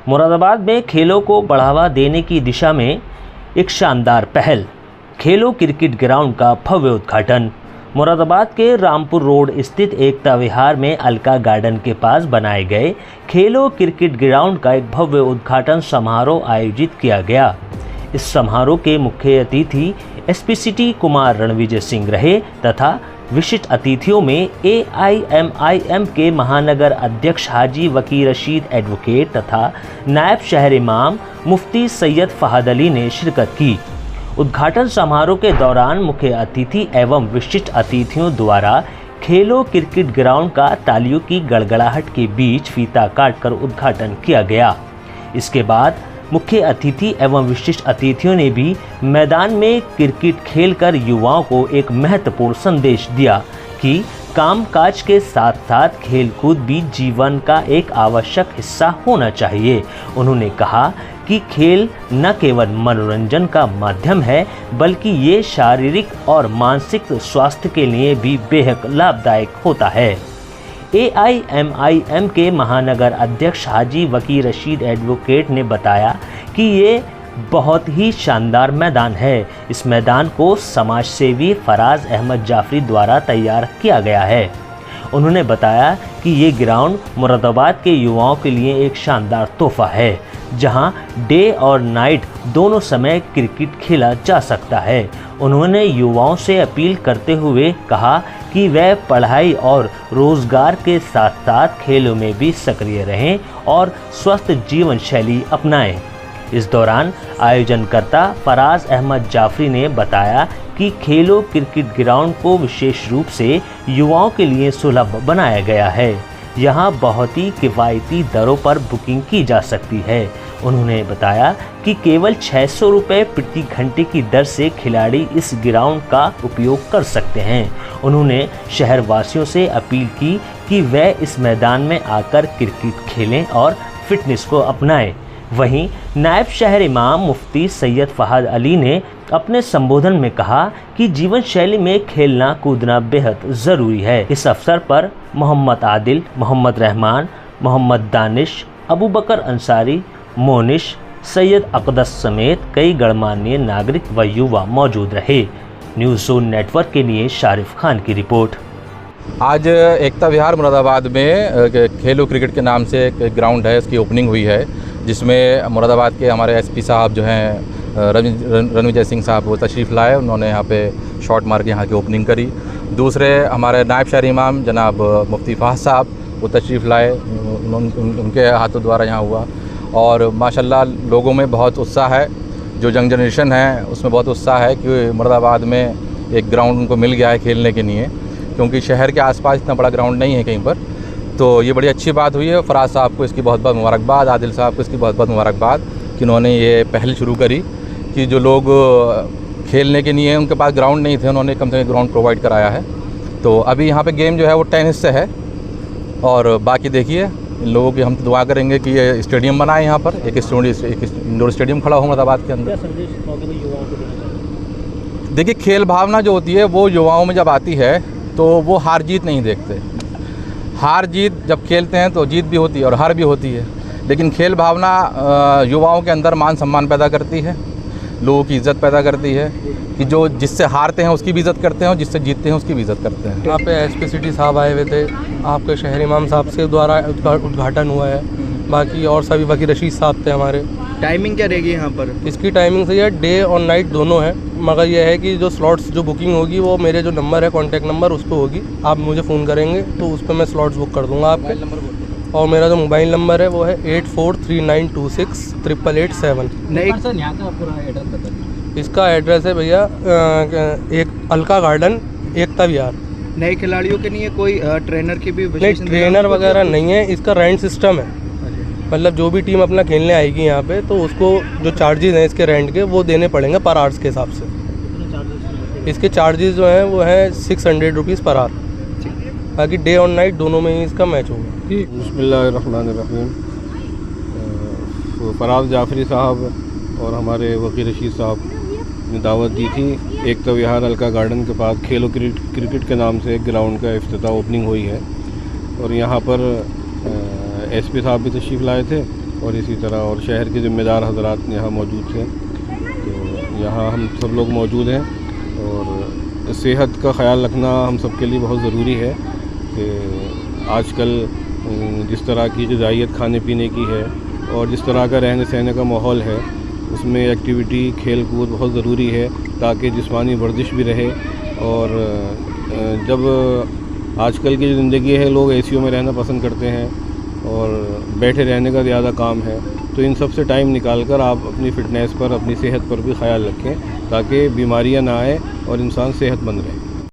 मुरादाबाद में खेलों को बढ़ावा देने की दिशा में एक शानदार पहल, खेलो क्रिकेट ग्राउंड का भव्य उद्घाटन। मुरादाबाद के रामपुर रोड स्थित एकता विहार में अलका गार्डन के पास बनाए गए खेलो क्रिकेट ग्राउंड का एक भव्य उद्घाटन समारोह आयोजित किया गया। इस समारोह के मुख्य अतिथि एसपी सिटी कुमार रणविजय सिंह रहे तथा विशिष्ट अतिथियों में AIMIM के महानगर अध्यक्ष हाजी वकीर रशीद एडवोकेट तथा नायब शहर इमाम मुफ्ती सैयद फहद अली ने शिरकत की। उद्घाटन समारोह के दौरान मुख्य अतिथि एवं विशिष्ट अतिथियों द्वारा खेलो क्रिकेट ग्राउंड का तालियों की गड़गड़ाहट के बीच फीता काटकर उद्घाटन किया गया। इसके बाद मुख्य अतिथि एवं विशिष्ट अतिथियों ने भी मैदान में क्रिकेट खेलकर युवाओं को एक महत्वपूर्ण संदेश दिया कि कामकाज के साथ साथ खेलकूद भी जीवन का एक आवश्यक हिस्सा होना चाहिए। उन्होंने कहा कि खेल न केवल मनोरंजन का माध्यम है बल्कि ये शारीरिक और मानसिक स्वास्थ्य के लिए भी बेहद लाभदायक होता है। AIMIM के महानगर अध्यक्ष हाजी वकीर रशीद एडवोकेट ने बताया कि ये बहुत ही शानदार मैदान है। इस मैदान को समाज सेवी फराज अहमद जाफरी द्वारा तैयार किया गया है। उन्होंने बताया कि ये ग्राउंड मुरादाबाद के युवाओं के लिए एक शानदार तोहफा है, जहां डे और नाइट दोनों समय क्रिकेट खेला जा सकता है। उन्होंने युवाओं से अपील करते हुए कहा कि वह पढ़ाई और रोजगार के साथ साथ खेलों में भी सक्रिय रहें और स्वस्थ जीवन शैली अपनाएं। इस दौरान आयोजनकर्ता फराज अहमद जाफरी ने बताया कि खेलो क्रिकेट ग्राउंड को विशेष रूप से युवाओं के लिए सुलभ बनाया गया है। यहाँ बहुत ही किफ़ायती दरों पर बुकिंग की जा सकती है। उन्होंने बताया कि केवल 600 रुपये प्रति घंटे की दर से खिलाड़ी इस ग्राउंड का उपयोग कर सकते हैं। उन्होंने शहर वासियों से अपील की कि वह इस मैदान में आकर क्रिकेट खेलें और फिटनेस को अपनाएं। वहीं नायब शहर इमाम मुफ्ती सैयद फहद अली ने अपने संबोधन में कहा कि जीवन शैली में खेलना कूदना बेहद ज़रूरी है। इस अवसर पर मोहम्मद आदिल, मोहम्मद रहमान, मोहम्मद दानिश, अबू बकर अंसारी, मोनिश, सैयद अकदस समेत कई गणमान्य नागरिक व युवा मौजूद रहे। न्यूज़ ज़ोन नेटवर्क के लिए शारिफ खान की रिपोर्ट। आज एकता विहार मुरादाबाद में खेलो क्रिकेट के नाम से एक ग्राउंड है, इसकी ओपनिंग हुई है, जिसमें मुरादाबाद के हमारे एसपी साहब जो हैं रणविजय सिंह साहब वो तशरीफ़ लाए। उन्होंने यहाँ पे शॉट मार के यहाँ की ओपनिंग करी। दूसरे हमारे नायब शहरी इमाम जनाब मुफ्ती फहद साहब वो तशरीफ़ लाए, उनके हाथों द्वारा यहाँ हुआ। और माशाल्लाह लोगों में बहुत उत्साह है, जो यंग जनरेशन है उसमें बहुत उत्साह है कि मुरादाबाद में एक ग्राउंड उनको मिल गया है खेलने के लिए, क्योंकि शहर के आसपास इतना बड़ा ग्राउंड नहीं है कहीं पर। तो ये बड़ी अच्छी बात हुई है। फराज साहब को इसकी बहुत बहुत मुबारकबाद, आदिल साहब को इसकी बहुत बहुत मुबारकबाद कि उन्होंने ये पहल शुरू करी कि जो लोग खेलने के लिए उनके पास ग्राउंड नहीं थे, उन्होंने कम से कम ग्राउंड प्रोवाइड कराया है। तो अभी यहाँ पे गेम जो है वो टेनिस से है, और बाकी देखिए इन लोगों की हम तो दुआ करेंगे कि ये स्टेडियम बनाए यहाँ पर, एक इंडोर स्टेडियम खड़ा हो मुरादाबाद के अंदर। देखिए खेल भावना जो होती है वो युवाओं में जब आती है तो वो हार जीत नहीं देखते। हार जीत जब खेलते हैं तो जीत भी होती है और हार भी होती है, लेकिन खेल भावना युवाओं के अंदर मान सम्मान पैदा करती है, लोगों की इज़्ज़त पैदा करती है कि जो जिससे हारते हैं उसकी भी इज़्ज़त करते हैं और जिससे जीतते हैं उसकी भी इज़्ज़त करते हैं। यहाँ पे एसपी सिटी साहब आए हुए थे, आपके शहर इमाम साहब से द्वारा उद्घाटन हुआ है। बाकी और सभी वकीर रशीद साहब थे हमारे। टाइमिंग क्या रहेगी यहाँ पर? इसकी टाइमिंग सही है, डे और नाइट दोनों है, मगर यह है कि जो स्लॉट्स जो बुकिंग होगी वो मेरे जो नंबर है कॉन्टैक्ट नंबर उस पर होगी। आप मुझे फ़ोन करेंगे तो उस पर मैं स्लॉट्स बुक कर दूँगा आपके। और मेरा जो मोबाइल नंबर है वो है 8439268887। इसका एड्रेस है भैया एक अलका गार्डन एकता विहार। नए खिलाड़ियों के लिए कोई ट्रेनर की भी? नहीं, ट्रेनर वगैरह नहीं है, इसका रेंट सिस्टम है। मतलब जो भी टीम अपना खेलने आएगी यहाँ पे तो उसको जो चार्जेस हैं इसके रेंट के वो देने पड़ेंगे पर आवर्स के हिसाब से। इसके चार्जेस जो हैं वो है 600 रुपीज़ पर आवर। बाकी डे और नाइट दोनों में ही इसका मैच होगा। बिस्मिल्लाहिर्रहमानिर्रहीम। फराज जाफरी साहब और हमारे वकीर रशीद साहब ने दावत दी थी। एकता विहार अलका गार्डन के पास खेलो क्रिकेट के नाम से एक ग्राउंड का इफ्तिताह ओपनिंग हुई है, और यहाँ पर एसपी साहब भी तशरीफ़ लाए थे और इसी तरह और शहर के ज़िम्मेदार हजरात यहाँ मौजूद थे। तो यहाँ हम सब लोग मौजूद हैं और सेहत का ख़याल रखना हम सब के लिए बहुत ज़रूरी है कि आजकल जिस तरह की ग़िज़ाइयत खाने पीने की है और जिस तरह का रहने सहने का माहौल है, उसमें एक्टिविटी खेल कूद बहुत ज़रूरी है ताकि जिस्मानी वर्जिश भी रहे। और जब आजकल की ज़िंदगी है, लोग एसीओ में रहना पसंद करते हैं और बैठे रहने का ज़्यादा काम है, तो इन सब से टाइम निकाल कर आप अपनी फ़िटनेस पर, अपनी सेहत पर भी ख्याल रखें ताकि बीमारियां ना आए और इंसान सेहतमंद रहे।